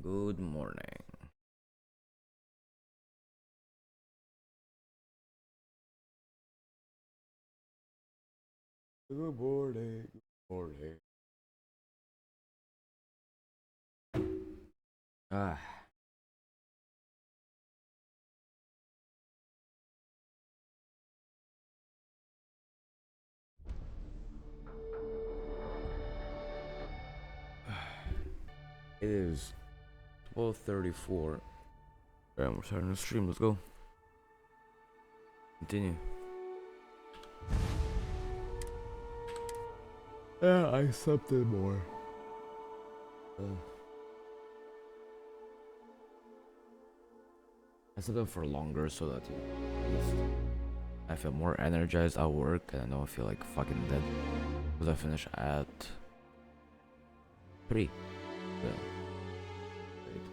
Good morning. Good morning. Good morning. Ah, it is 12:34. And we're starting the stream. Let's go. Continue. Yeah, I slept in more. I slept in for longer so that at least I feel more energized at work and I don't feel like fucking dead. Because I finish at 3. Yeah. Great.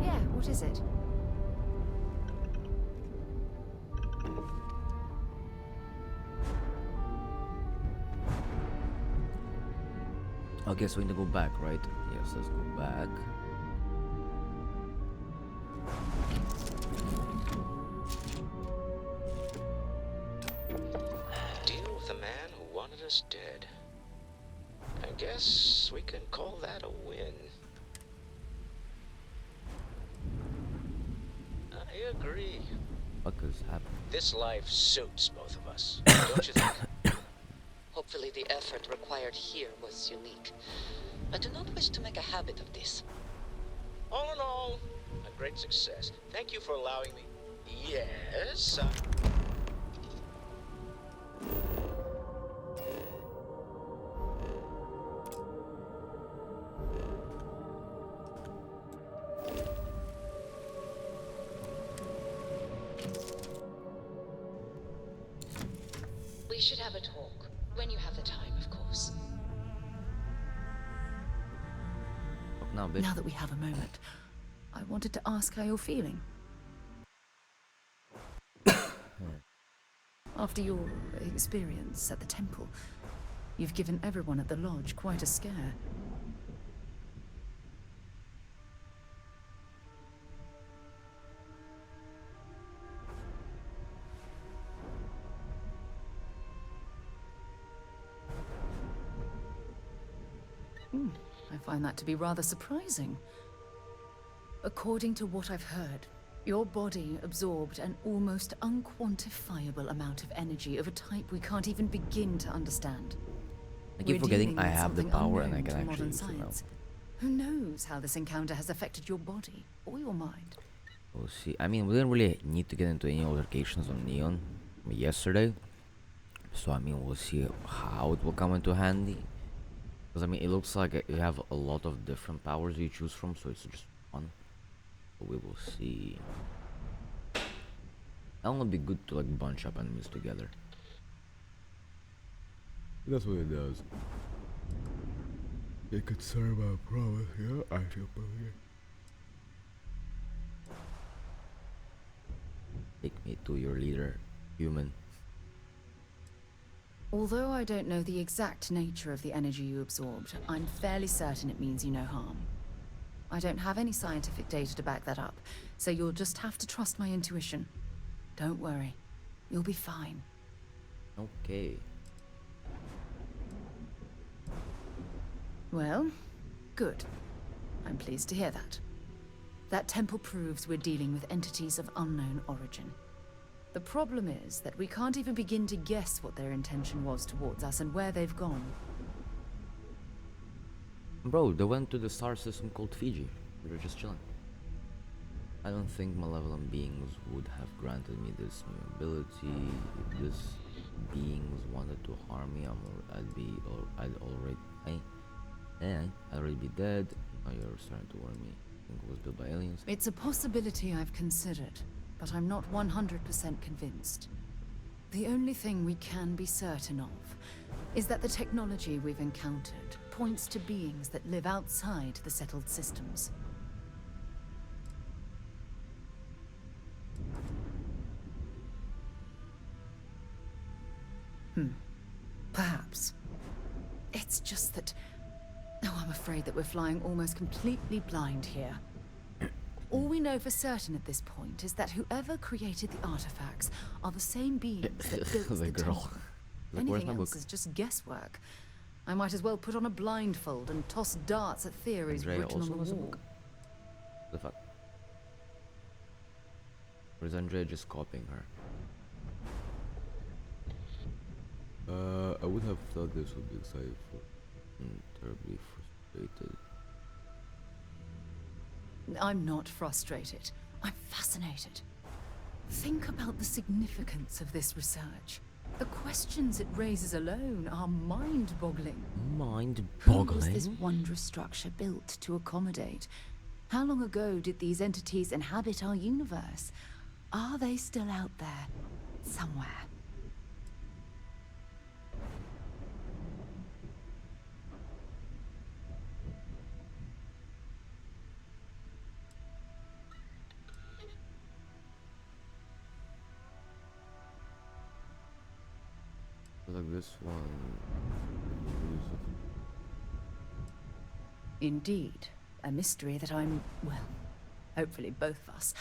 Yeah, what is it? Okay, so we need to go back, right? Yes, let's go back. Deal with a man who wanted us dead. I guess we can call that a win. I agree. What is happening? This life suits both of us, don't you think? Hopefully the effort required here was unique. I do not wish to make a habit of this. All in all, a great success. Thank you for allowing me. Yes. We should have a talk. When you have the time, of course. Fuck now, bitch. Now that we have a moment, I wanted to ask how you're feeling. After your experience at the temple, you've given everyone at the lodge quite a scare. I find that to be rather surprising. According to what I've heard, your body absorbed an almost unquantifiable amount of energy of a type we can't even begin to understand. I keep We're forgetting dealing I with have the something power and I unknown can to actually modern use it now. science. Who knows how this encounter has affected your body or your mind? We'll see. I mean, we didn't really need to get into any altercations on Neon yesterday. So, I mean, we'll see how it will come into handy. Because, I mean, it looks like you have a lot of different powers you choose from, so it's just one. But we will see. That would be good to, like, bunch up enemies together. That's what it does. It could serve a promise, yeah, I feel brilliant. Take me to your leader, human. Although I don't know the exact nature of the energy you absorbed, I'm fairly certain it means you no harm. I don't have any scientific data to back that up, so you'll just have to trust my intuition. Don't worry, you'll be fine. Okay. Well, good. I'm pleased to hear that. That temple proves we're dealing with entities of unknown origin. The problem is that we can't even begin to guess what their intention was towards us and where they've gone. Bro, they went to the star system called Fiji. They're just chilling. I don't think malevolent beings would have granted me this new ability. If these beings wanted to harm me, I'd already be dead. Now you're starting to warn me. I think it was built by aliens. It's a possibility I've considered, but I'm not 100% convinced. The only thing we can be certain of is that the technology we've encountered points to beings that live outside the settled systems. Perhaps. It's just that... Oh, I'm afraid that we're flying almost completely blind here. All we know for certain at this point is that whoever created the artifacts are the same beings that built The the girl. temple. Like, where's Anything my else book? is just guesswork. I might as well put on a blindfold and toss darts at theories Andrea written on also the has a wall. book? The fuck? Or is Andrea just copying her? I would have thought this would be exciting for terribly frustrated. I'm not frustrated. I'm fascinated. Think about the significance of this research. The questions it raises alone are mind-boggling. Who was Mind-boggling? this wondrous structure built to accommodate? How long ago did these entities inhabit our universe? Are they still out there, somewhere? Like this one. Indeed, a mystery that well, hopefully both of us,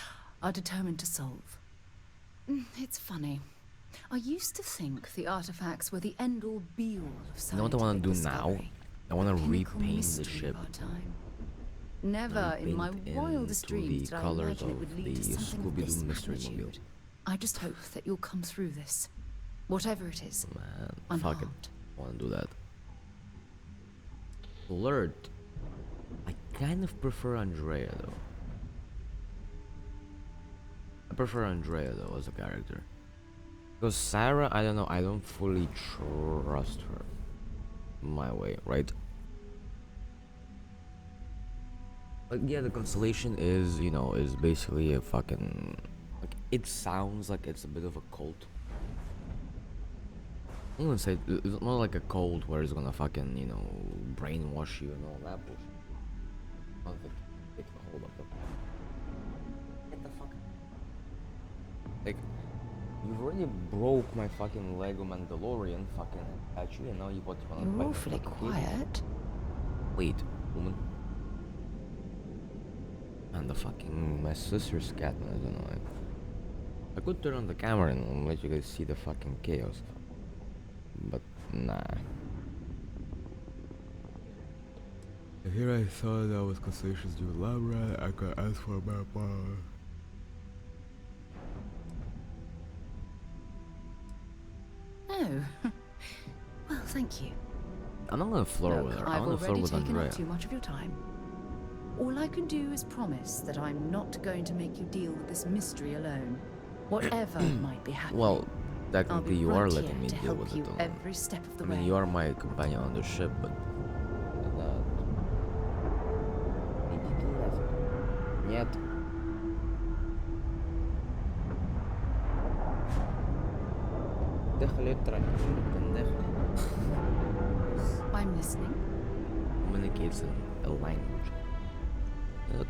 are determined to solve. It's funny. I used to think the artifacts were the end-all be-all of You know what I scientific want to do now? discovery. I want to Pinnacle repaint the mystery ship. of our time. Never in my Repaint wildest into dreams the did I colours imagine it of would lead to the something of Scooby-Doo this mystery mobile. magnitude. I just hope that you'll come through this, whatever it is, Man, fuck it. unharmed. I want to do that. Alert. I kind of prefer Andrea though. I prefer Andrea though as a character. Because Sarah, I don't know, I don't fully trust her. My way, right? Like, yeah, the Constellation is, you know, is basically a fucking... Like, it sounds like it's a bit of a cult. I'm gonna say it's not like a cult where it's gonna fucking, you know, brainwash you and all that bullshit. Not the, hold up. Get the fuck. Like, you've already broke my fucking Lego Mandalorian fucking statue, and now you wanna You're fight awfully the fucking cable? quiet. Wait, woman. And the fucking my sister's cat, man, I don't know. I could turn on the camera and let you guys see the fucking chaos. But nah. Here I thought that was concessions to elaborate. I could ask for a map. Oh. Well, thank you. I'm not gonna flirt with Look, her. I I've wanna flirt already with taken Andrea. up too much of your time. All I can do is promise that I'm not going to make you deal with this mystery alone. Whatever might be happening. Well, I'll technically be you are right letting here me to deal help with you it. every step of the I way. mean, you are my companion on the ship, but that. Нет. Déjale entrar, pendejo. I'm listening. Communicates in a language.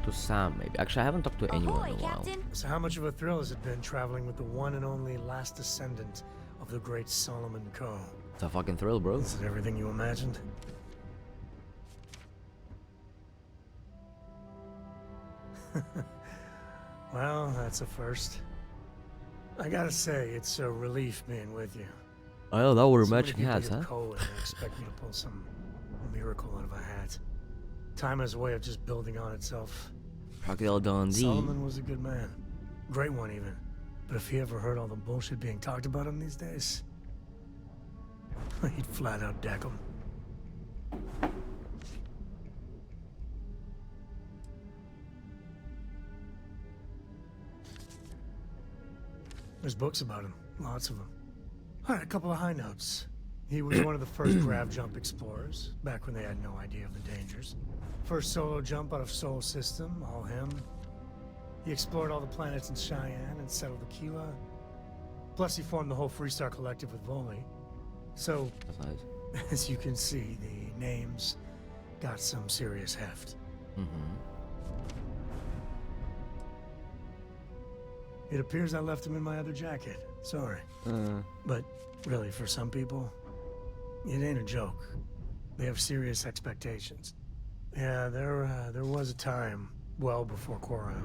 To Sam, maybe. Actually, I haven't talked to anyone in a while. So how much of a thrill has it been traveling with the one and only last descendant of the great Solomon Coe? It's a fucking thrill, bro. Is it everything you imagined? Well, that's a first. I gotta say, it's a relief being with you. I know that we're So many matching people hats, give huh? Coe and they expect me to pull some miracle out of a hat. Time has a way of just building on itself. Crocodile Dundee. Solomon was a good man. Great one, even. But if he ever heard all the bullshit being talked about him these days, he'd flat out deck him. There's books about him, lots of them. All right, a couple of high notes. He was one of the first grav jump explorers, back when they had no idea of the dangers. First solo jump out of Sol System, all him. He explored all the planets in Cheyenne and settled Aquila. Plus, he formed the whole Freestar Collective with Voli. So, That's nice. as you can see, the names got some serious heft. It appears I left him in my other jacket. Sorry. But really, for some people, it ain't a joke. They have serious expectations. Yeah, there was a time, well before Cora,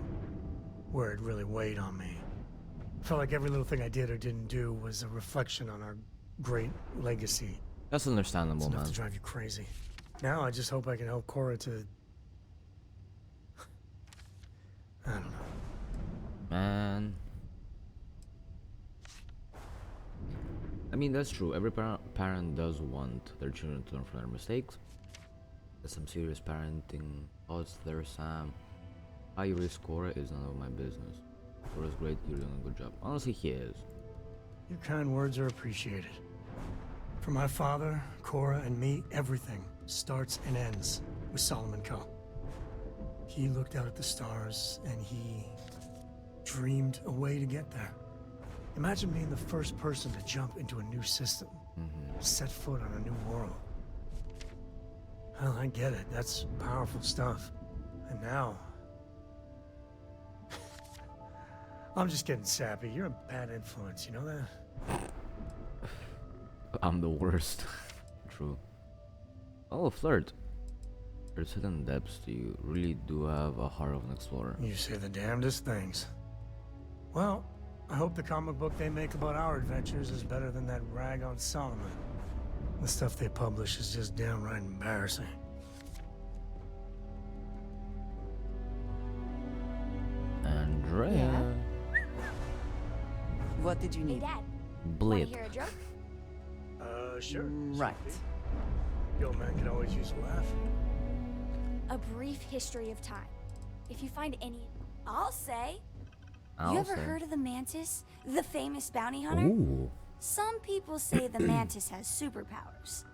where it really weighed on me. Felt like every little thing I did or didn't do was a reflection on our great legacy. That's understandable, It's enough man. to drive you crazy. Now I just hope I can help Cora to... I don't know. Man. I mean, that's true. Every parent does want their children to learn from their mistakes. There's some serious parenting thoughts there, Sam. How you raise Cora is none of my business. Cora's great, you're doing a good job. Honestly, he is. Your kind words are appreciated. For my father, Cora, and me, everything starts and ends with Solomon Coe. He looked out at the stars, and he dreamed a way to get there. Imagine being the first person to jump into a new system, set foot on a new world. Well, I get it. That's powerful stuff. And now... I'm just getting sappy. You're a bad influence, you know that? I'm the worst. True. Oh, flirt. There's hidden depths to you. Really do have a heart of an explorer. You say the damnedest things. Well, I hope the comic book they make about our adventures is better than that rag on Solomon. The stuff they publish is just downright embarrassing. Andrea. What did you Hey, need? Dad. Wanna Blip. hear a joke? Sure. Right. The old man can always use a laugh. A brief history of time. If you find any, I'll say. I'll You ever say. heard of the Mantis, the famous bounty hunter? Ooh. Some people say the Mantis has superpowers.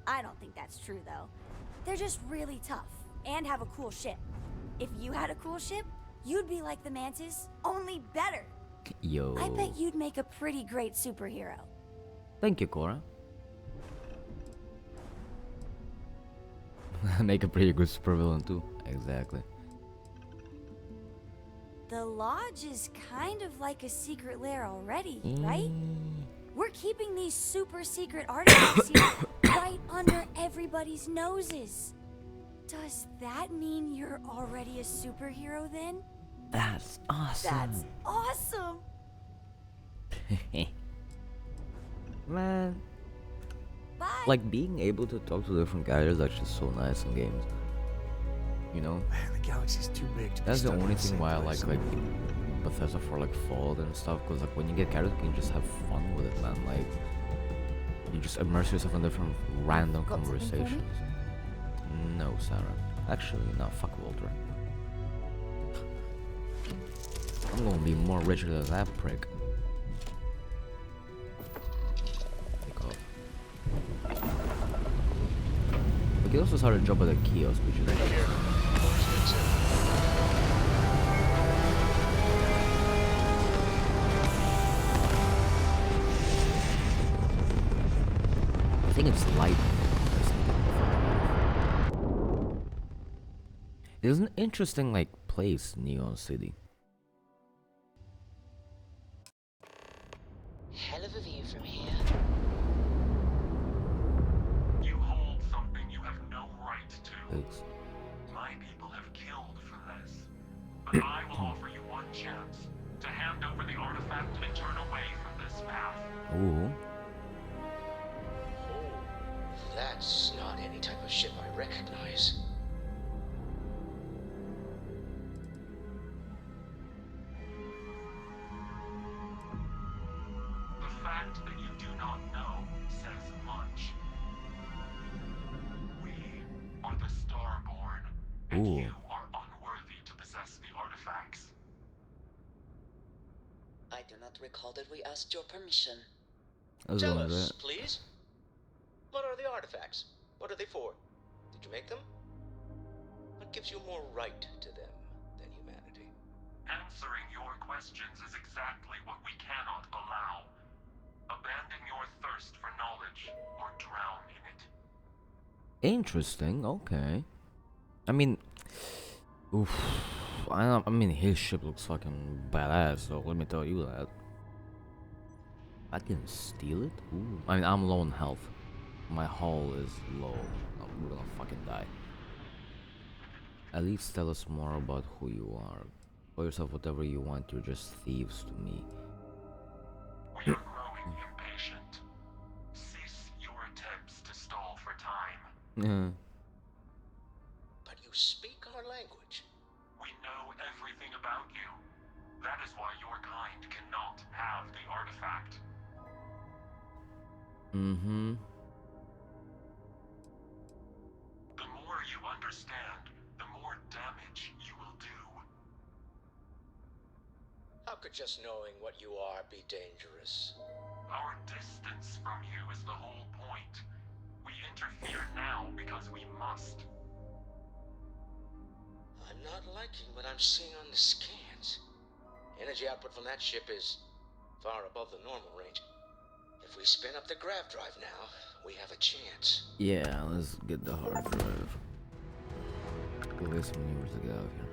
I don't think that's true, though. They're just really tough and have a cool ship. If you had a cool ship, you'd be like the Mantis, only better. Yo. I bet you'd make a pretty great superhero. Thank you, Cora. Make a pretty good supervillain too. Exactly. The Lodge is kind of like a secret lair already, right? We're keeping these super secret artifacts here right under everybody's noses. Does that mean you're already a superhero then? That's awesome. That's awesome! Man. Bye! Like being able to talk to different characters is actually so nice in games. you know? Man, the galaxy's too big to be That's the stuck in only same thing why I place. like Bethesda for like Fallout and stuff, because like when you get characters, you can just have fun with it, man. Like you just immerse yourself in different random Got something for me? conversations. No, Sarah. Actually, no. Fuck Walter. I'm gonna be more richer than that prick. Take off. We can also start a job at a kiosk, which is I think it's light. It's an interesting like place, Neon City. Hell of a view from here. You hold something you have no right to. Thanks. My people have killed for this. But I will offer you one chance to hand over the artifact and turn away from this path. Ooh. Oh, that's not any type of ship I recognize. The fact that you do not know says much. We are the Starborn, and Ooh. you are unworthy to possess the artifacts. I do not recall that we asked your permission. I was Tell wondering. us, please. What are the artifacts? What are they for? Did you make them? What gives you more right to them than humanity? Answering your questions is exactly what we cannot allow. Abandon your thirst for knowledge or drown in it. Interesting. Okay. I mean, oof. I mean, his ship looks fucking badass. So let me tell you that. I can steal it. Ooh. I mean, I'm low on health. My hull is low. We're gonna fucking die. At least tell us more about who you are. Call yourself whatever you want. You're just thieves to me. We are growing impatient. Cease your attempts to stall for time. But you speak our language. We know everything about you. That is why your kind cannot have the artifact. Mm-hmm. The more you understand, the more damage you will do. How could just knowing what you are be dangerous? Our distance from you is the whole point. We interfere now because we must. I'm not liking what I'm seeing on the scans. Energy output from that ship is far above the normal range. If we spin up the grav drive now, we have a chance. Yeah, let's get the hard drive. We'll get some maneuvers to get out of here.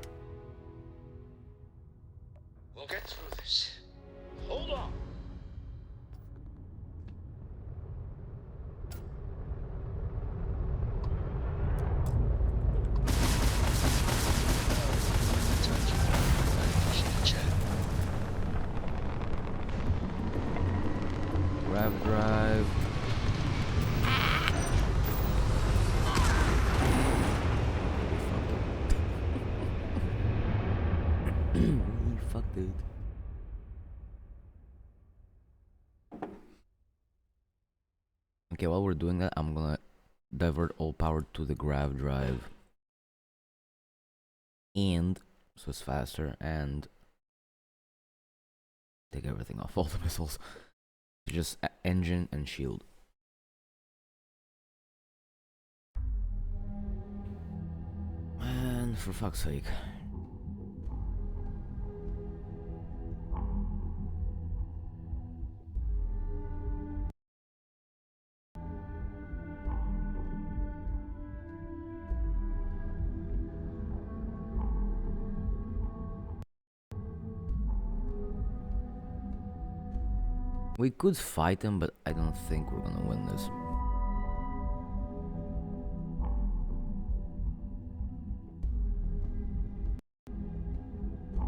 We'll get through this. Hold on. Grav drive. We fucked it. Okay, while we're doing that, I'm gonna divert all power to the grav drive. And so it's faster, and take everything off, all the missiles. Just engine and shield. Man, for fuck's sake. We could fight him, but I don't think we're gonna win this.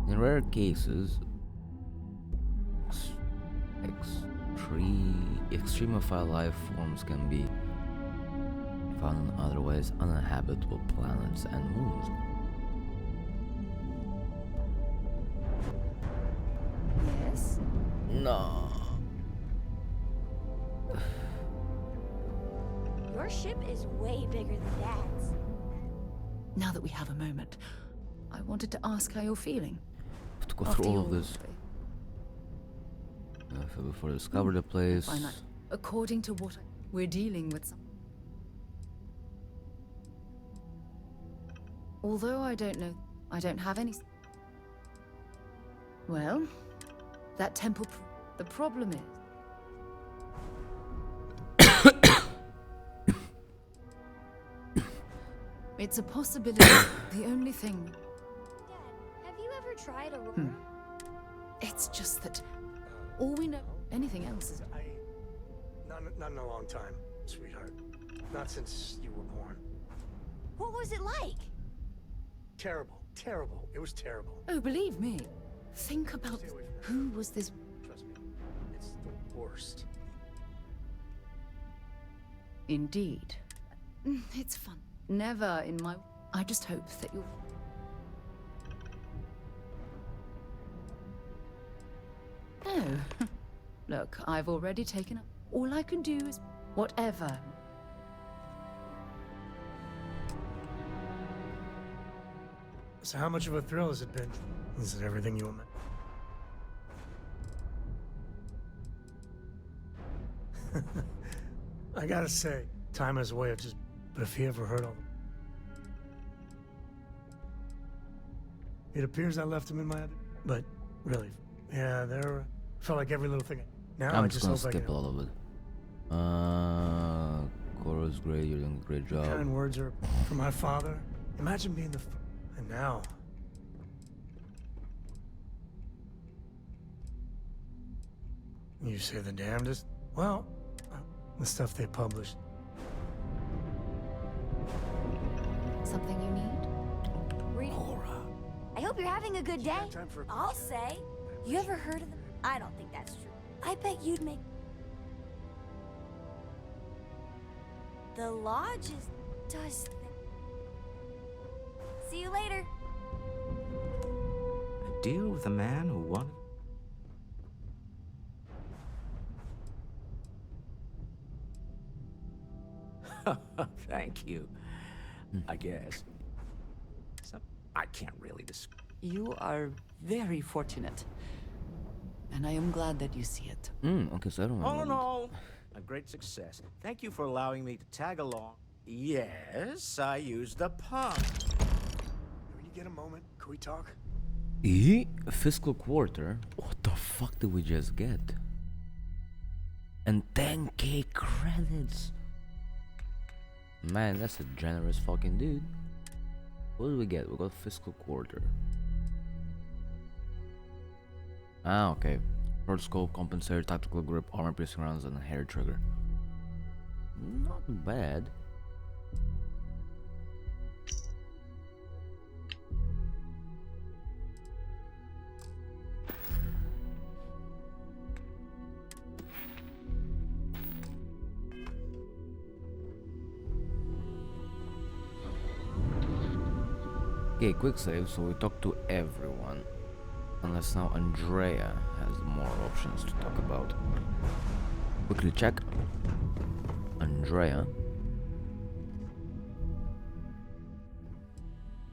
In rare cases, extremophile life forms can be found on otherwise uninhabitable planets and moons. No. Your ship is way bigger than Dad's. Now that we have a moment, I wanted to ask how you're feeling. Have to go After through all of your- this before I discover the place. Fine, according to what we're dealing with some. Although I don't know, I don't have any. Well, that temple. The problem is. It's a possibility. The only thing. Dad, have you ever tried a roller? It's just that all we know. Anything else is. Not in a long time, sweetheart. Not since you were born. What was it like? Terrible. Terrible. It was terrible. Oh, believe me. Think about who was this. Trust me. It's the worst. Indeed. It's fun. Never in my. I just hope that you'll. No. Look, I've already taken up. All I can do is whatever. So how much of a thrill has it been? Is it everything you imagined? I gotta say, time has a way of just. But if he ever heard all. It appears I left him in my other. But really, yeah, there felt like every little thing. Now I I'm just just gonna hope I skip can. all of it. Chorus, great, you're doing a great job. Kind words are from my father. Imagine being the. And now. You say the damnedest? Well, the stuff they published. Something you need? Read. I hope you're having a good day. have time for a quick I'll chat? say. You ever heard of them? I don't think that's true. I bet you'd make. The lodge is does. See you later. A deal with a man who wanted. Thank you. I guess. I can't really describe. You are very fortunate. And I am glad that you see it. Okay, so I don't Oh know. no! A great success. Thank you for allowing me to tag along. Yes, I used the pump. When you get a moment, can we talk? Fiscal quarter? What the fuck did we just get? And 10k credits. Man, that's a generous fucking dude. What did we get? We got fiscal quarter. Ah, okay. Short scope, compensator, tactical grip, armor piercing rounds, and hair trigger. Not bad. Okay, quick save, so we talk to everyone. Unless now Andrea has more options to talk about. Quickly check. Andrea.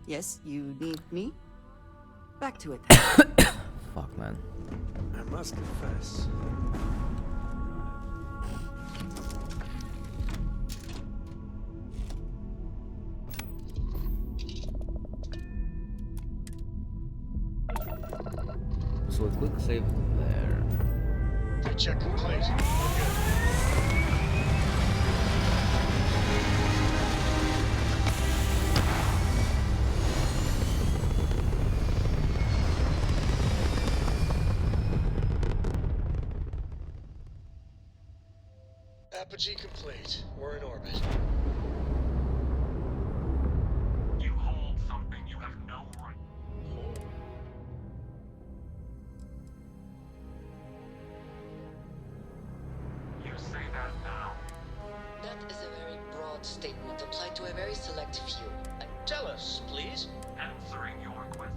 Yes, you need me? Back to it. Fuck, man. I must confess. So a quick save there. Check complete. We're good. Apogee complete. We're in orbit. You hold something you have no right. You say that now. That is a very broad statement applied to a very select few. Tell us, please. Answering your question.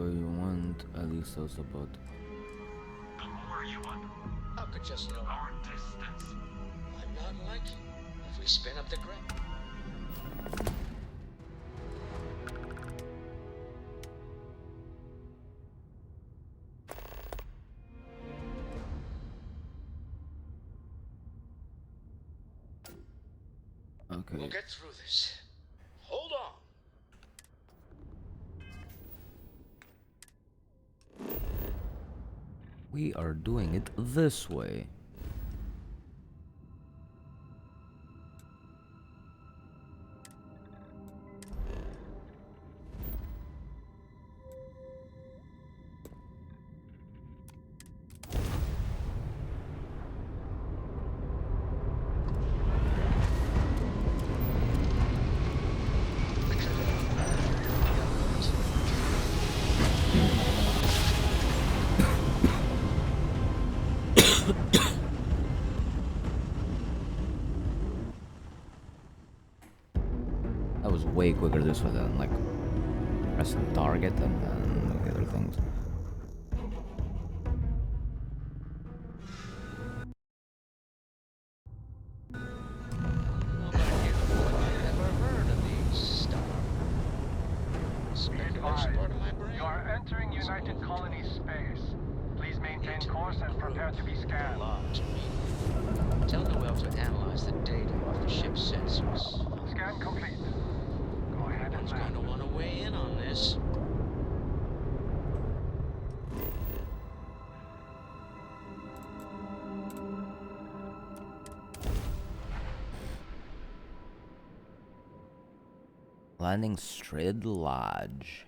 You want a At least those about. The more you How could just know? our distance. I'm not like you. If we spin up the grav. Okay. We'll get through this. Hold on. We are doing it this way. That was way quicker this way than like pressing target and then the other things. Nobody here before I've ever heard of these stuff. Speculation part of my brain. You are entering United Colony space. Please maintain course and prepare to be scanned. Logs reading. Tell Noel to analyze the data off the ship's sensors. Scan complete. Go ahead and Everyone's going land. to want to weigh in on this. Landing straight at the lodge.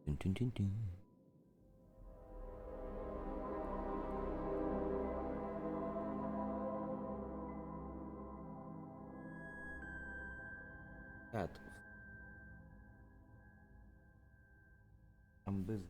Dun, dun, dun, dun. Cat. I'm busy.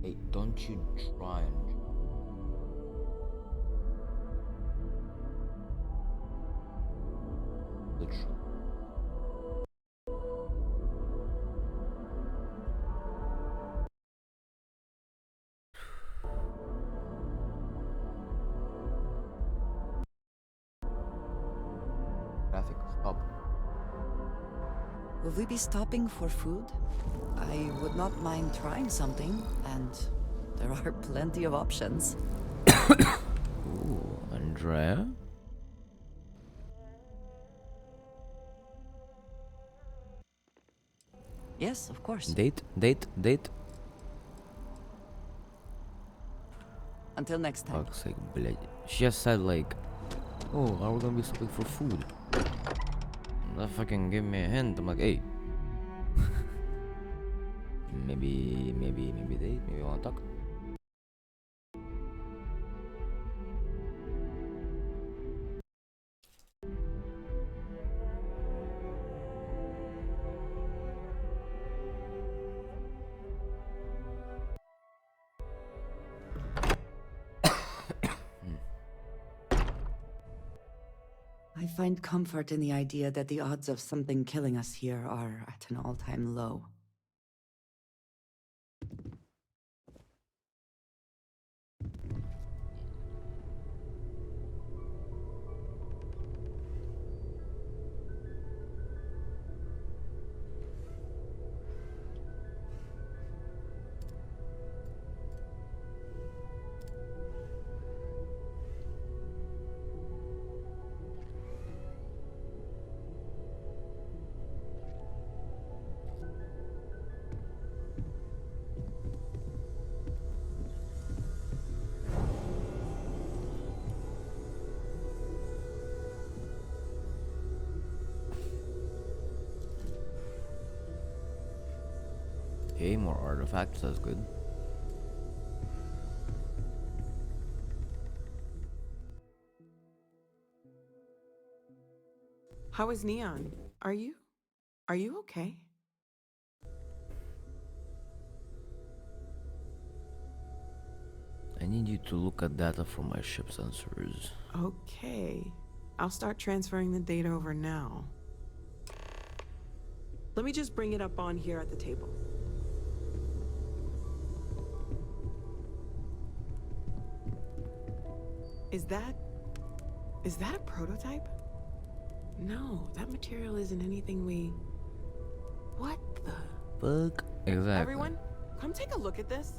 Hey, don't you try and. Literally. Traffic stop. Will we be stopping for food? I would not mind trying something, and there are plenty of options. Ooh, Andrea? Yes, of course. Date? Until next time. Fuck's sake, блядь. She just said like, oh, are we gonna be stopping for food? That fucking gave me a hint. I'm like, hey. maybe date, maybe wanna talk. I find comfort in the idea that the odds of something killing us here are at an all-time low. Okay, more artifacts, that's good. How is Neon? Are you okay? I need you to look at data from my ship sensors. Okay. I'll start transferring the data over now. Let me just bring it up on here at the table. Is that a prototype? No, that material isn't anything we... What the... Fuck. Exactly. Everyone, come take a look at this.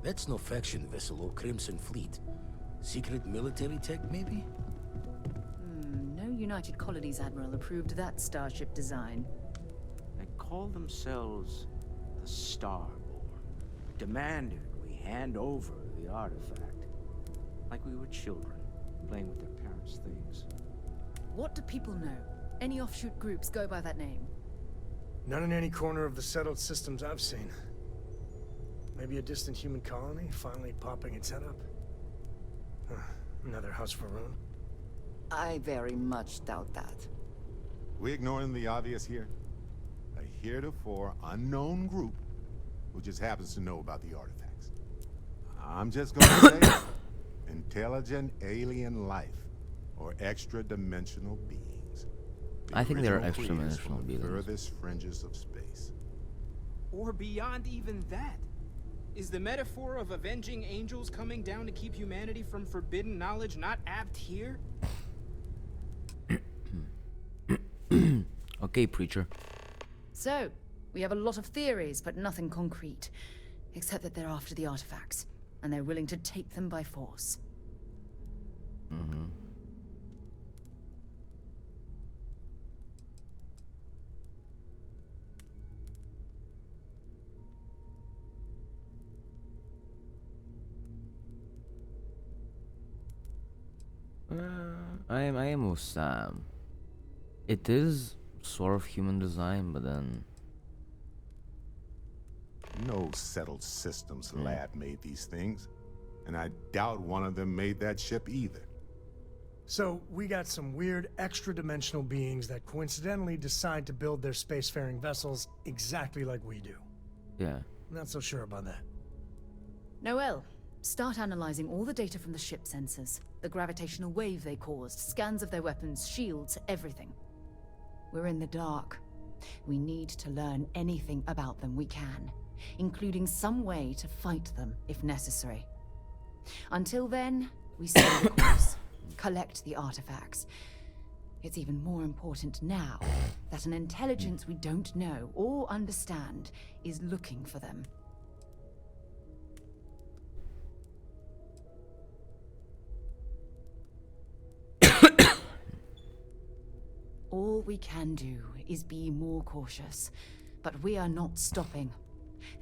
That's no faction vessel or Crimson Fleet. Secret military tech, maybe? No United Colonies Admiral approved that starship design. They call themselves the Starborn, demanded we hand over the artifact. Like we were children, playing with their parents' things. What do people know? Any offshoot groups go by that name? None in any corner of the settled systems I've seen. Maybe a distant human colony finally popping its head up? Another house for Rune? I very much doubt that. We ignoring the obvious here? A heretofore unknown group who just happens to know about the artifacts. I'm just gonna say intelligent alien life or extra-dimensional beings. I think they're original creatures extra-dimensional from the beings. furthest fringes of space. Or beyond even that. Is the metaphor of avenging angels coming down to keep humanity from forbidden knowledge not apt here? Okay, preacher. So, we have a lot of theories, but nothing concrete. Except that they're after the artifacts, and they're willing to take them by force. Mm-hmm. I am with Sam. It is sort of human design, but then No settled systems lab made these things, and I doubt one of them made that ship either. So, we got some weird extra-dimensional beings that coincidentally decide to build their spacefaring vessels exactly like we do. yeah. Not so sure about that. Noel, start analyzing all the data from the ship sensors. The gravitational wave they caused, scans of their weapons, shields, everything. We're in the dark. We need to learn anything about them we can, including some way to fight them if necessary. Until then, we stay the course, collect the artifacts. It's even more important now that an intelligence we don't know or understand is looking for them. All we can do is be more cautious, but we are not stopping.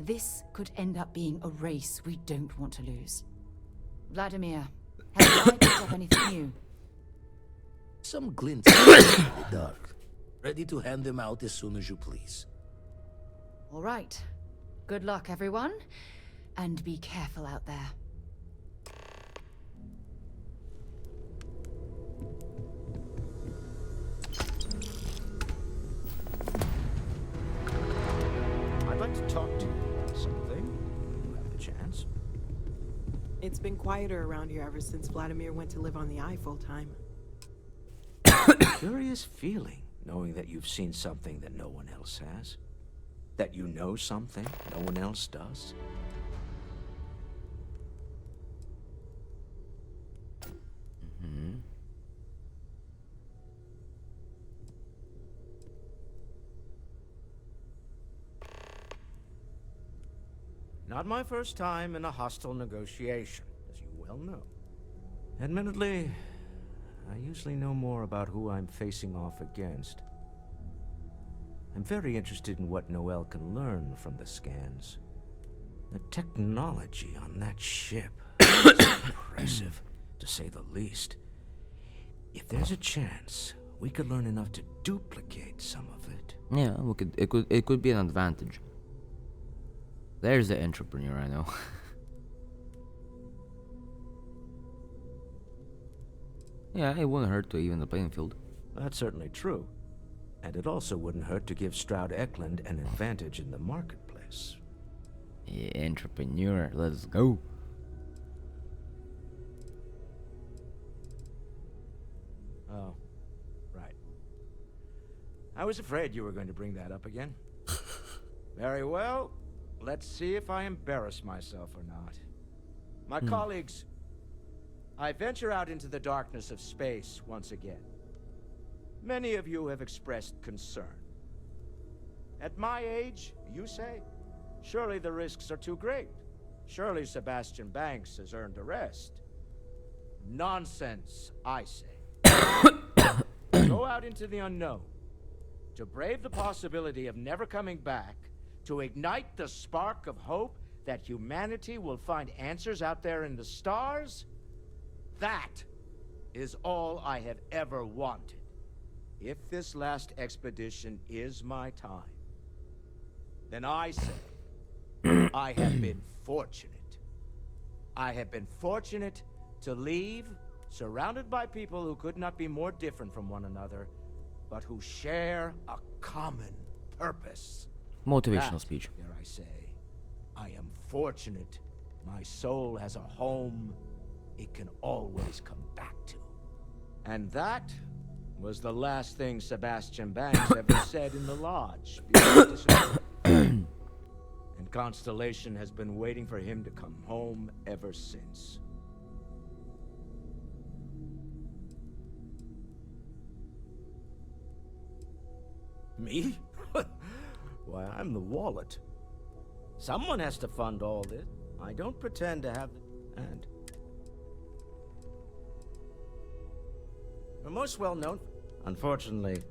This could end up being a race we don't want to lose. Vladimir, have I picked up anything new? Some glints in the dark. Ready to hand them out as soon as you please. All right. Good luck, everyone, and be careful out there. I'd like to talk to you about something. You have the chance. It's been quieter around here ever since Vladimir went to live on the Eye full-time. Curious feeling, knowing that you've seen something that no one else has. That you know something no one else does. Mm-hmm. Not my first time in a hostile negotiation, as you well know. Admittedly, I usually know more about who I'm facing off against. I'm very interested in what Noel can learn from the scans. The technology on that ship is impressive, to say the least. If there's a chance, we could learn enough to duplicate some of it. Yeah, we could. It could be an advantage. There's the entrepreneur I know. Yeah, it wouldn't hurt to even the playing field. That's certainly true. And it also wouldn't hurt to give Stroud Eklund an advantage in the marketplace. Yeah, entrepreneur, let's go. Oh, right. I was afraid you were going to bring that up again. Very well. Let's see if I embarrass myself or not. My colleagues, I venture out into the darkness of space once again. Many of you have expressed concern. At my age, you say, surely the risks are too great. Surely Sebastian Banks has earned a rest. Nonsense, I say. Go out into the unknown, to brave the possibility of never coming back, to ignite the spark of hope that humanity will find answers out there in the stars. That is all I have ever wanted. If this last expedition is my time, then I say I have been fortunate. I have been fortunate to leave surrounded by people who could not be more different from one another, but who share a common purpose. Motivational speech. Dare I say, I am fortunate. My soul has a home it can always come back to. And that was the last thing Sebastian Banks ever said in the lodge before he disappeared. And Constellation has been waiting for him to come home ever since. Me? Why, I'm the wallet. Someone has to fund all this. I don't pretend to have the... And... We're most well known. Unfortunately,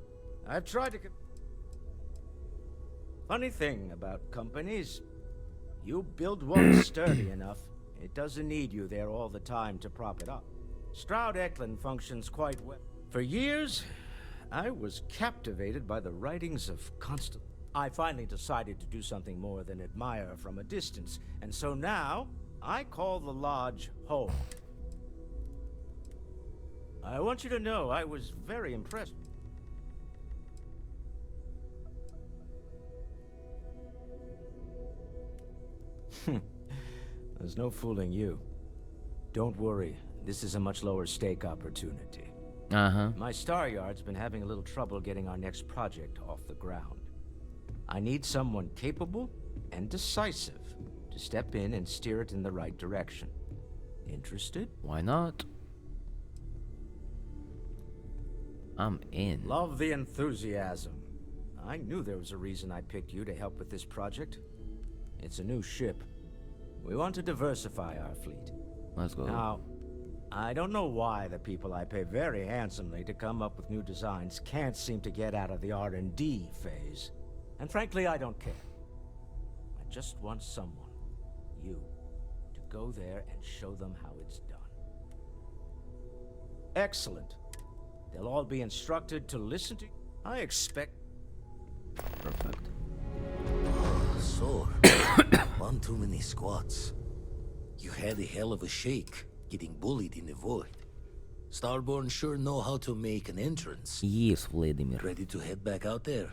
I've tried to... Funny thing about companies, you build one sturdy enough, it doesn't need you there all the time to prop it up. Stroud Eklund functions quite well. For years, I was captivated by the writings of Constable. I finally decided to do something more than admire from a distance, and so now, I call the lodge home. I want you to know I was very impressed. There's no fooling you. Don't worry, this is a much lower stake opportunity. My Star Yard's been having a little trouble getting our next project off the ground. I need someone capable and decisive to step in and steer it in the right direction. Interested? Why not? I'm in. Love the enthusiasm. I knew there was a reason I picked you to help with this project. It's a new ship. We want to diversify our fleet. Let's go. Now, I don't know why the people I pay very handsomely to come up with new designs can't seem to get out of the R&D phase. And frankly, I don't care. I just want someone, you, to go there and show them how it's done. Excellent. They'll all be instructed to listen to... I expect... Perfect. So, one too many squats. You had a hell of a shake, getting bullied in the void. Starborn sure know how to make an entrance. Yes, Vladimir. Ready to head back out there?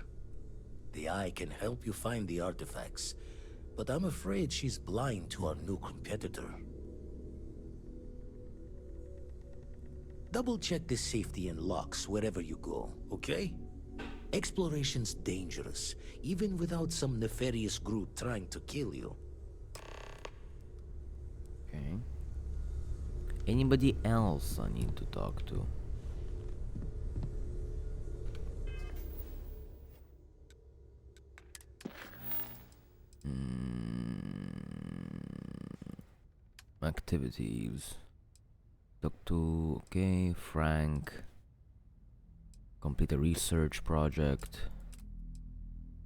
The Eye can help you find the artifacts, but I'm afraid she's blind to our new competitor. Double-check the safety and locks wherever you go, okay? Exploration's dangerous, even without some nefarious group trying to kill you. Okay. Anybody else I need to talk to? Activities. Talk to, okay, Frank. Complete a research project.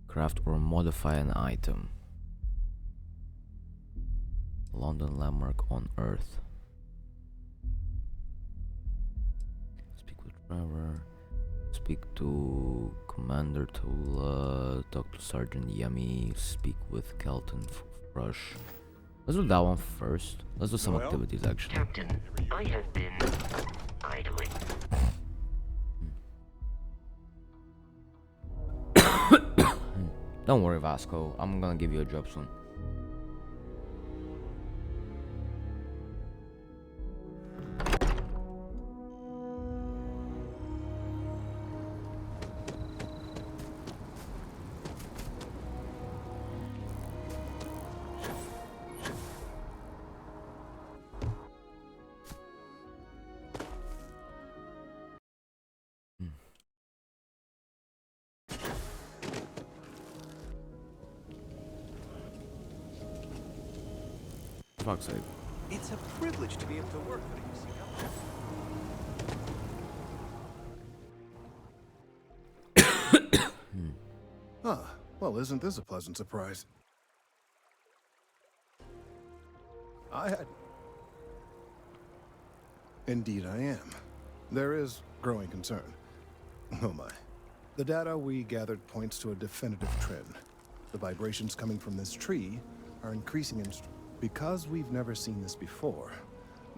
Craft or modify an item. London landmark on Earth. Speak with Trevor. Speak to Commander Tula. Talk to Sergeant Yummy. Speak with Kelton Brush. Let's do that one first. Let's do some activities actually. Captain, I have been idling. Don't worry, Vasco. I'm gonna give you a job soon. Fuck's sake. It's a privilege to be able to work for the Ah, well, isn't this a pleasant surprise? I had... Indeed I am. There is growing concern. Oh my. The data we gathered points to a definitive trend. The vibrations coming from this tree are increasing in... Because we've never seen this before,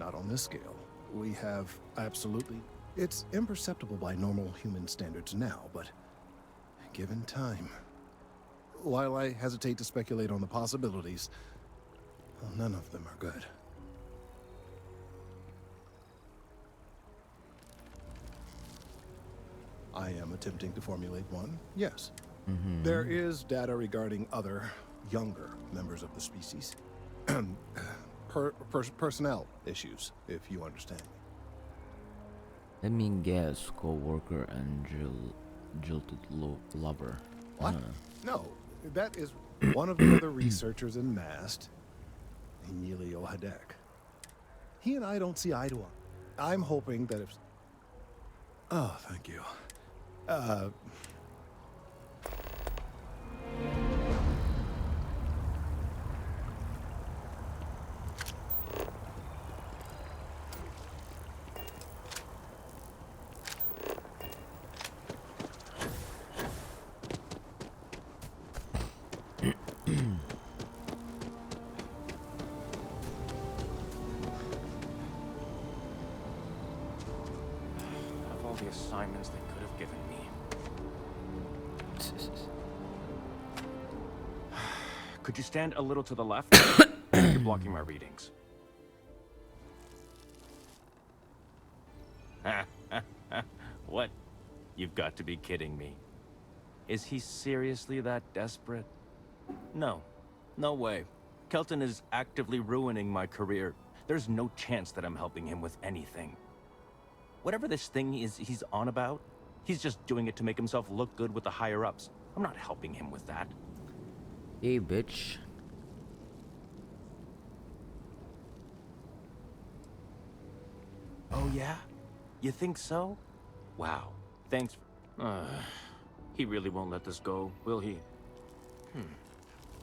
not on this scale, we have absolutely... It's imperceptible by normal human standards now, but given time... While I hesitate to speculate on the possibilities, well, none of them are good. I am attempting to formulate one, yes. There is data regarding other, younger members of the species. Personnel issues, if you understand me. Let me guess, co-worker and jilted lover. What? No, that is one of the other researchers in MAST, Emilio Hadek. He and I don't see eye to eye. I'm hoping that if... Oh, thank you. the assignments they could have given me. Could you stand a little to the left? You're blocking my readings. What? You've got to be kidding me. Is he seriously that desperate? No. No way. Kelton is actively ruining my career. There's no chance that I'm helping him with anything. Whatever this thing is he's on about, he's just doing it to make himself look good with the higher-ups. I'm not helping him with that. Hey, bitch. Oh, yeah? You think so? Wow. Thanks. He really won't let this go, will he?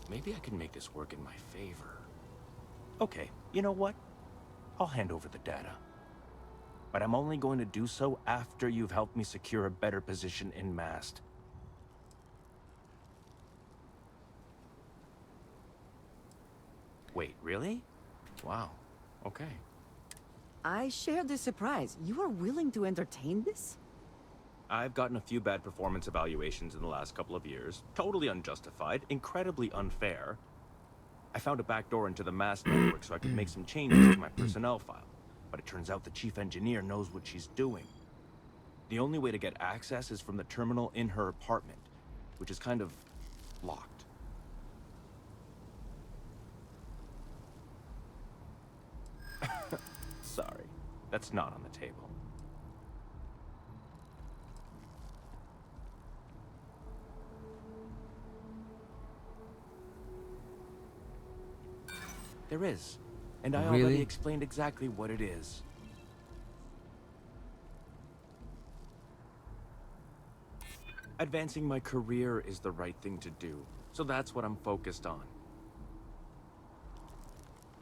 Maybe I can make this work in my favor. Okay, you know what? I'll hand over the data. But I'm only going to do so after you've helped me secure a better position in MAST. Wait, really? Wow. Okay. I share the surprise. You are willing to entertain this? I've gotten a few bad performance evaluations in the last couple of years. Totally unjustified, incredibly unfair. I found a backdoor into the MAST network so I could make some changes to my personnel file. But it turns out the chief engineer knows what she's doing. The only way to get access is from the terminal in her apartment, which is kind of locked. Sorry, that's not on the table. There is. And I already explained exactly what it is. Advancing my career is the right thing to do, so that's what I'm focused on.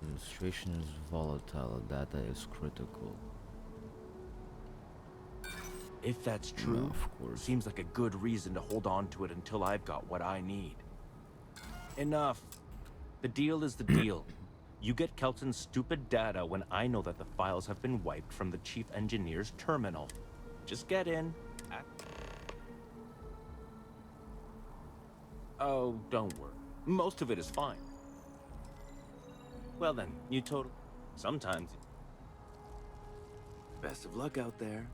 Administration is volatile, data is critical. If that's true, No, of course. seems like a good reason to hold on to it until I've got what I need. Enough. The deal is the deal. You get Kelton's stupid data when I know that the files have been wiped from the chief engineer's terminal. Just get in. Oh, don't worry. Most of it is fine. Well then, you totally... Sometimes... Best of luck out there.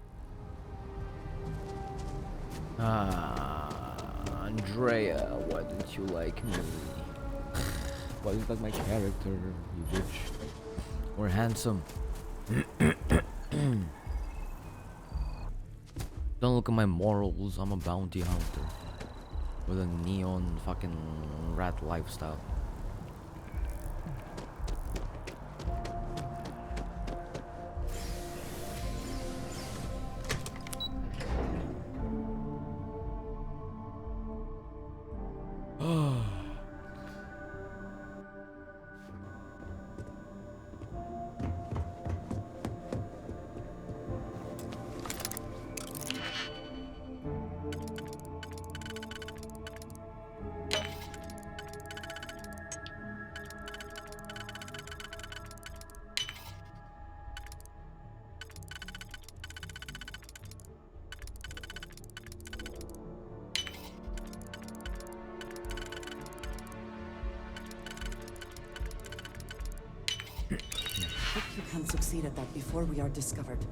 Andrea, why didn't you like me? Why didn't you like my character, you bitch? Or handsome? Don't look at my morals, I'm a bounty hunter. With a neon fucking rat lifestyle. Hope you can succeed at that before we are discovered.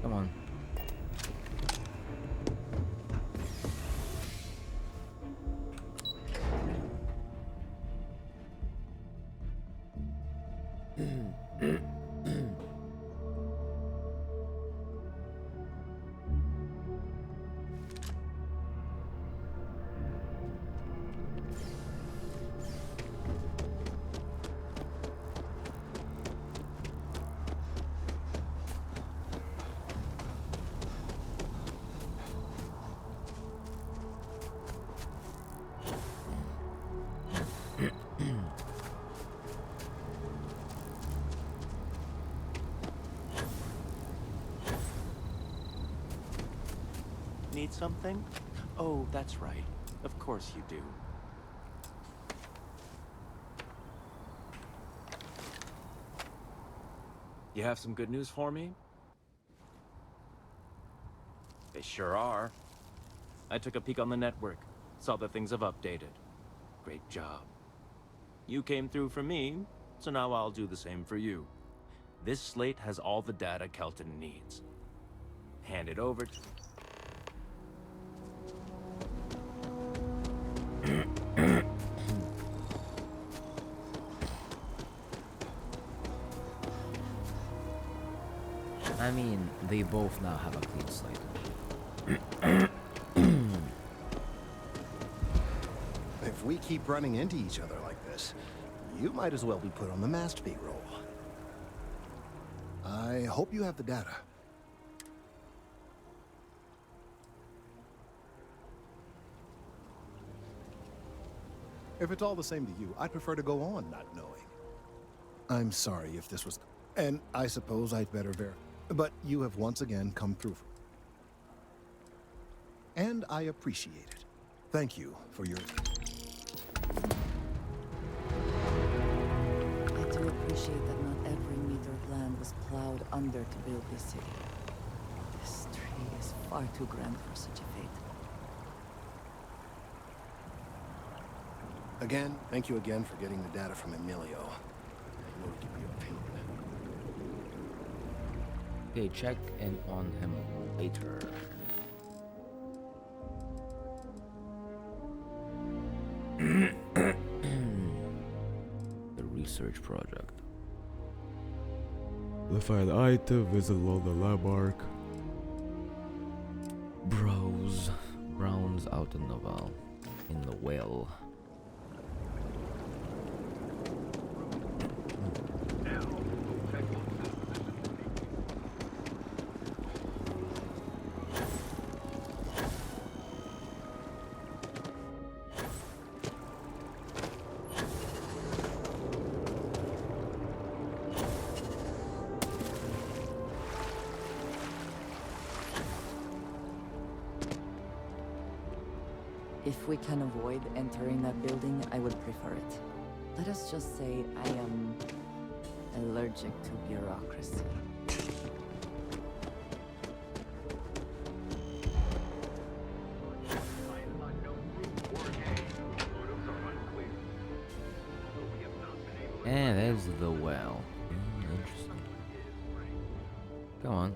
Come on. Need something? Oh, that's right. Of course you do. You have some good news for me? They sure are. I took a peek on the network, saw that things have updated. Great job. You came through for me, so now I'll do the same for you. This slate has all the data Kelton needs. Hand it over to... I mean, they both now have a clean slate. If we keep running into each other like this, you might as well be put on the masterpiece roll. I hope you have the data. If it's all the same to you, I'd prefer to go on not knowing. I'm sorry if this was... And I suppose I'd better verify. But you have once again come through. And I appreciate it. Thank you for your... I do appreciate that not every meter of land was plowed under to build this city. This tree is far too grand for such a fate. Again, thank you again for getting the data from Emilio. I know it can be a pain. Okay, check in on him later. The research project. Find item, visit along the landmark. Browns out in the well. If we can avoid entering that building, I would prefer it. Let us just say I am allergic to bureaucracy. And there's the well. Interesting. Come on.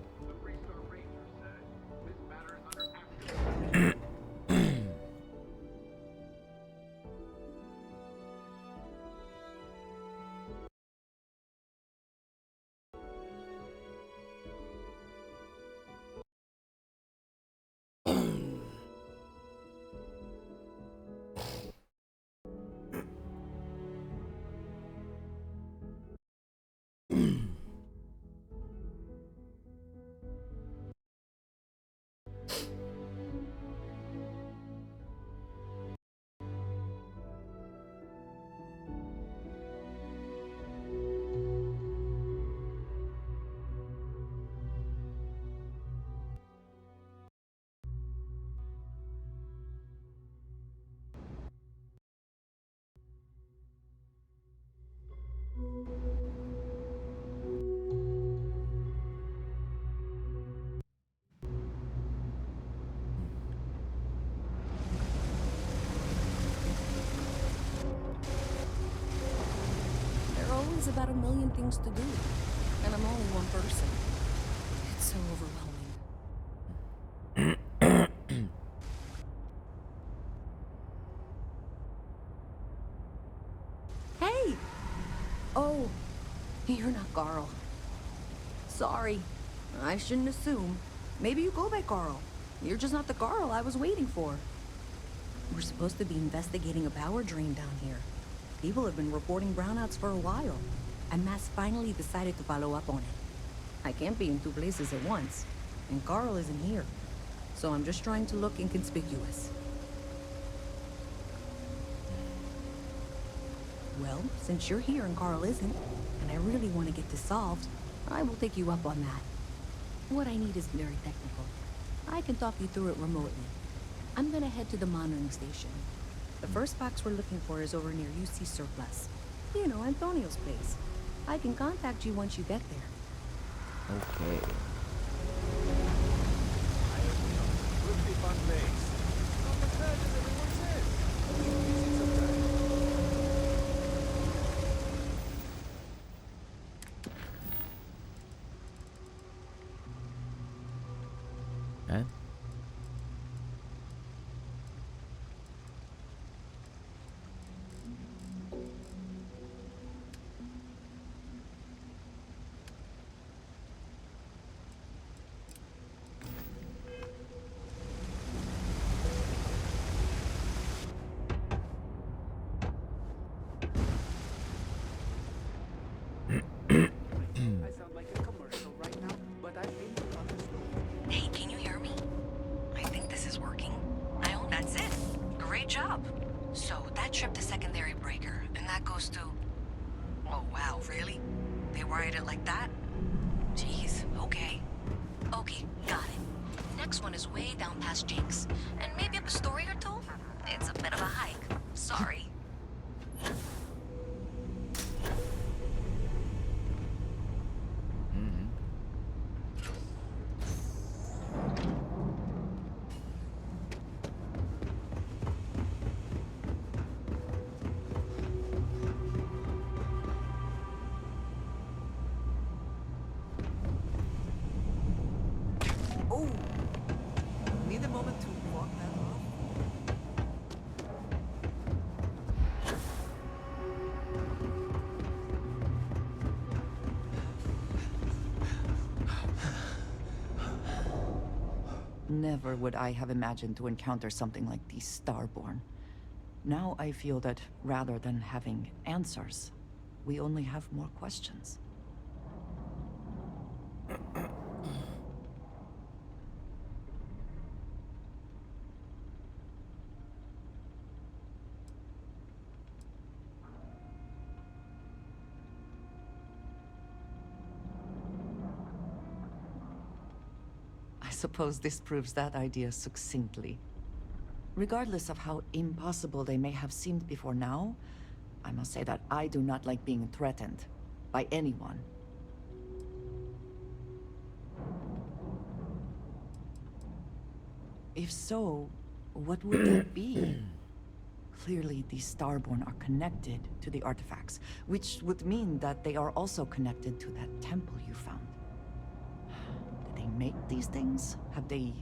There are always about a million things to do, and I'm only one person. It's so overwhelming. Hey! Oh, you're not Carl. Sorry, I shouldn't assume. Maybe you go by Carl. You're just not the Carl I was waiting for. We're supposed to be investigating a power drain down here. People have been reporting brownouts for a while, and Mass finally decided to follow up on it. I can't be in two places at once, and Carl isn't here, so I'm just trying to look inconspicuous. Well, since you're here and Carl isn't, and I really want to get this solved, I will take you up on that. What I need is very technical. I can talk you through it remotely. I'm gonna head to the monitoring station. The first box we're looking for is over near UC Surplus. You know, Antonio's place. I can contact you once you get there. Okay. Okay. Hey, can you hear me? I think this is working. I hope that's it. Great job. So, that tripped the secondary breaker, and that goes to... Oh, wow, really? They wired it like that? Jeez, okay. Okay, got it. Next one is way down past Jake's, and maybe up a story or two? It's a bit of a hike. Sorry. Never would I have imagined to encounter something like these Starborn. Now I feel that rather than having answers, we only have more questions. I suppose this proves that idea succinctly. Regardless of how impossible they may have seemed before now, I must say that I do not like being threatened by anyone. If so, what would that be? Clearly, these Starborn are connected to the artifacts, which would mean that they are also connected to that temple you found. Did they make these things? Have they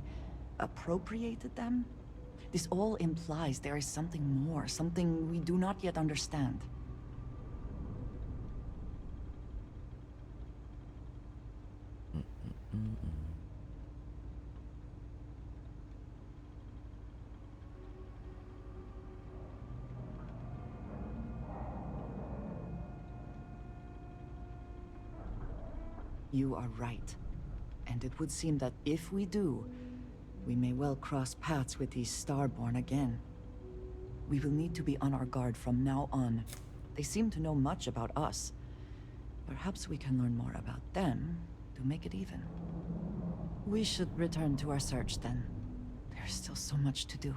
appropriated them? This all implies there is something more, something we do not yet understand. You are right. And it would seem that if we do, we may well cross paths with these Starborn again. We will need to be on our guard from now on. They seem to know much about us. Perhaps we can learn more about them to make it even. We should return to our search then. There's still so much to do.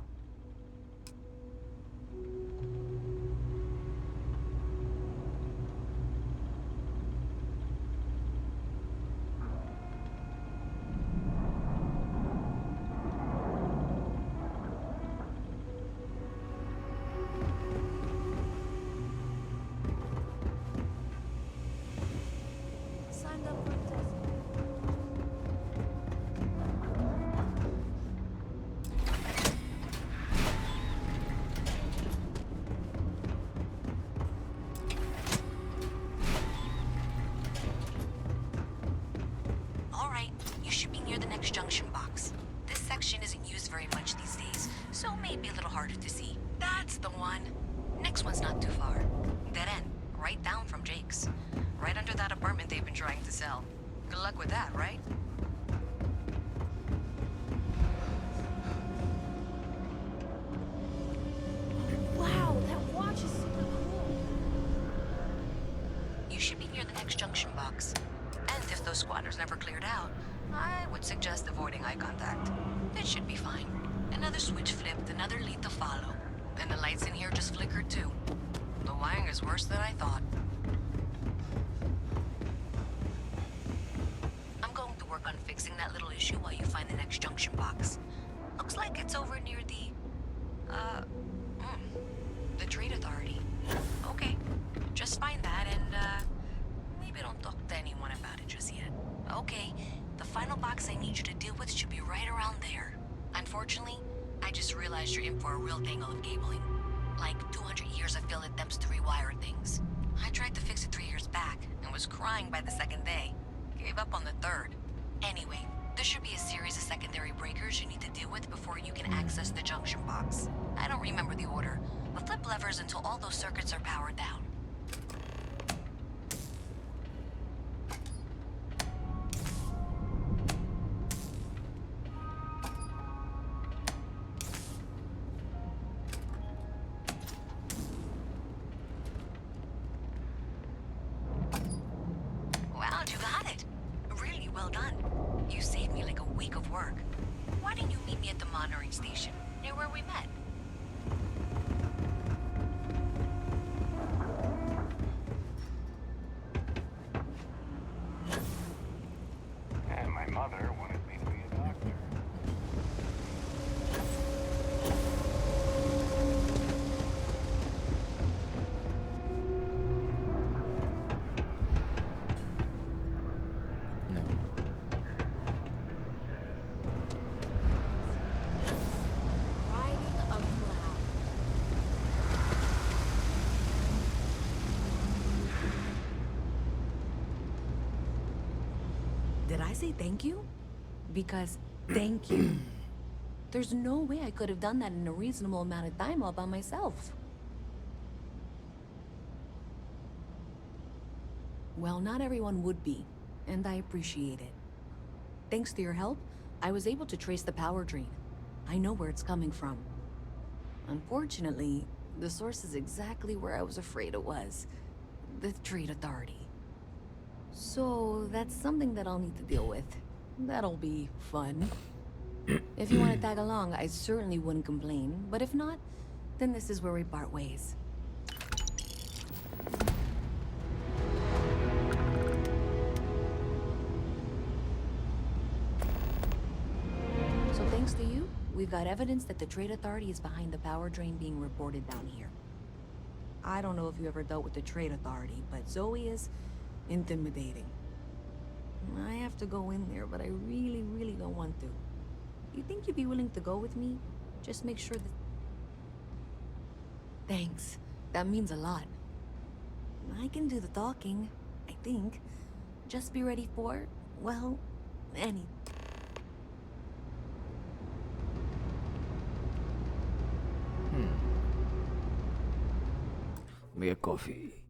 Signed up for a test. All right, you should be near the next junction box. This section isn't used very much these days, so it may be a little harder to see. That's the one. Next one's not too far. Dead end, right down from Jake's. Right under that apartment they've been trying to sell. Good luck with that, right? Wow, that watch is super cool. You should be near the next junction box. And if those squatters never cleared out, I would suggest avoiding eye contact. It should be fine. Another switch flipped, another lead to follow. Then the lights in here just flickered too. The wiring is worse than I thought. I'm going to work on fixing that little issue while you find the next junction box. Looks like it's over near the Trade Authority. Okay, just find that and, maybe don't talk to anyone about it just yet. Okay, the final box I need you to deal with should be right around there. Unfortunately, I just realized you're in for a real tangle of cabling. Like 200 years of field attempts to rewire things. I tried to fix it 3 years back and was crying by the second day. Gave up on the third. Anyway, there should be a series of secondary breakers you need to deal with before you can access the junction box. I don't remember the order, but flip levers until all those circuits are powered down. Wow, you got it. Really well done. You saved me like a week of work. Why didn't you meet me at the monitoring station, near where we met? And my mother wanted me to be a doctor. Riding a cloud. Did I say thank you? Because thank you. There's no way I could have done that in a reasonable amount of time all by myself. Well, not everyone would be, and I appreciate it. Thanks to your help, I was able to trace the power drain. I know where it's coming from. Unfortunately, the source is exactly where I was afraid it was. The Trade Authority. So, that's something that I'll need to deal with. That'll be fun. If you want to tag along, I certainly wouldn't complain, but if not, then this is where we part ways. So thanks to you, we've got evidence that the Trade Authority is behind the power drain being reported down here. I don't know if you ever dealt with the Trade Authority, but Zoe is intimidating. I have to go in there, but I really, really don't want to. You think you'd be willing to go with me? Just make sure that... Thanks. That means a lot. I can do the talking, I think. Just be ready for, well, any... Make a coffee.